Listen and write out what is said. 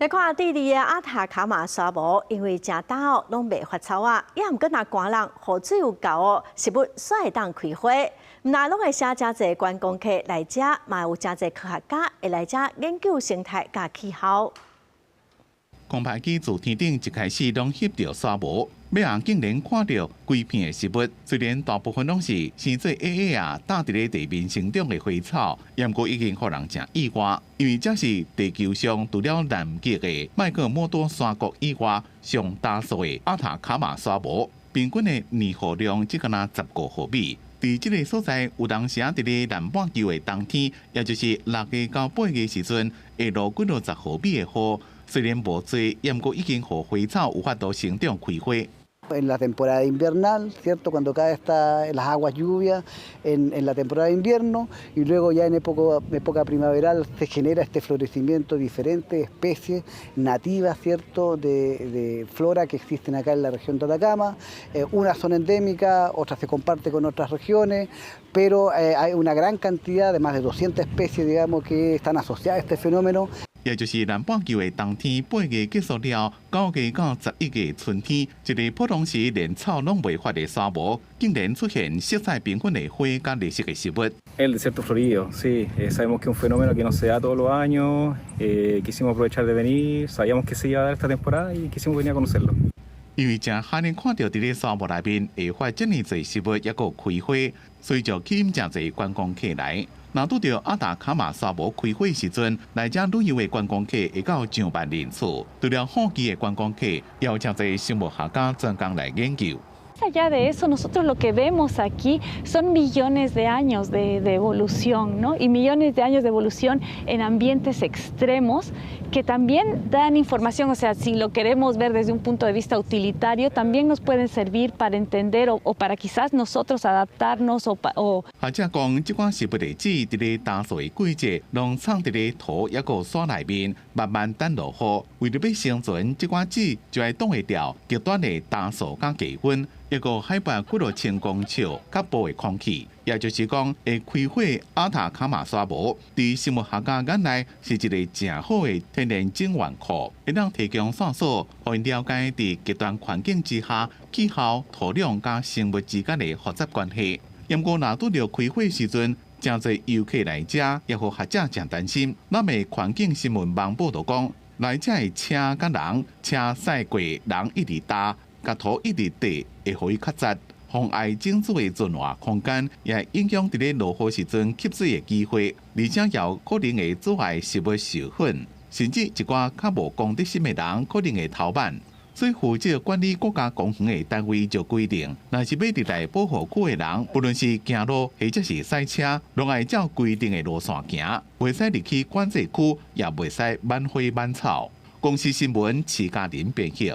来看弟弟的阿塔卡马沙漠，因为正大哦，拢未发草啊，也毋过那寒人雨水有够哦，是不煞会当开花。那拢会写真侪观光客来遮，嘛有真侪科学家会来遮研究生态甲气候。空拍机自天顶一开始拢翕到沙漠，尾人竟然看到规片的实物。虽然大部分拢是生做搭伫咧地面生长的花草，也毋过已经互人真意外，因为这是地球上除了南极的麦克莫多山谷以外，上大数的阿塔卡马沙漠，平均的年雨量只敢若15毫米。伫即个所在，有当时伫咧南半球的冬天，也就是6月到8月时阵，会落几落10毫米的雨。虽然无多，也毋过已经互花草有法度生长开花。En la temporada invernal, ¿cierto? Cuando cae las aguas lluvias en la temporada de invierno y luego ya en época primaveral se genera este florecimiento de diferentes especies nativas, ¿cierto? De flora que existen acá en la región de Atacama. Unas son endémicas, otras se comparten con otras regiones, pero hay una gran cantidad de más de 200 especies, digamos, que están asociadas a este fenómeno. 也就是南半球的冬天8月结束了，9月到11月春天，一个普通时连草拢未发的沙漠，竟然出现色彩缤纷的花甲绿色的植物。El desierto florido, sí, sabemos que es un fenómeno que no se da todos los años, quisimos aprovechar de venir, sabíamos que se iba a dar esta temporada y quisimos venir a conocerlo. 因为真罕能看到伫咧沙漠内面会发这么侪植物，也个开花，所以就吸引真侪观光客来。若拄到阿达卡马沙漠开花时阵，来遮旅游的观光客会到上万人次。除了好奇的观光客，也有真侪生物学家专工来研究。 Allá de eso, nosotros lo que vemos aquí son millones de años de evolución, ¿no? Y millones de años de evolución en ambientes extremos que también dan información, o sea, si lo queremos ver desde un punto de vista utilitario, también nos pueden servir para entender o para quizás nosotros adaptarnos o 或者讲，即款植物的籽伫咧大数的季节，拢藏伫咧土抑个沙内面，慢慢等落雨。为了要生存，即款籽就要挡会掉极端的大数甲低温。 一个海拔几落千公尺较薄的空气，也就是讲，会开花阿塔卡马沙漠，伫生物学家眼内是一个正好的天然资源库，会当提供线索，互因了解伫极端环境之下，气候、土壤甲生物之间的复杂关系。不过，若拄着开花时阵，真侪游客来遮，也互学者真担心。咱的环境新闻网报道讲，来遮的车甲人，车驶过人一直搭。 甲土一直地会互伊较杂，妨碍整组的润滑空间，也会影响伫咧落雨时阵吸水的机会，而且也有可能会阻碍食物授粉，甚至一寡较无公德心的人可能会逃慢。所以负责管理国家公园的单位就规定，若是要伫内保护区的人，不论是行路或者是赛车，拢爱照规定的路线行，袂使入去管制区，也袂使满花满草。公司新闻，徐家林编辑。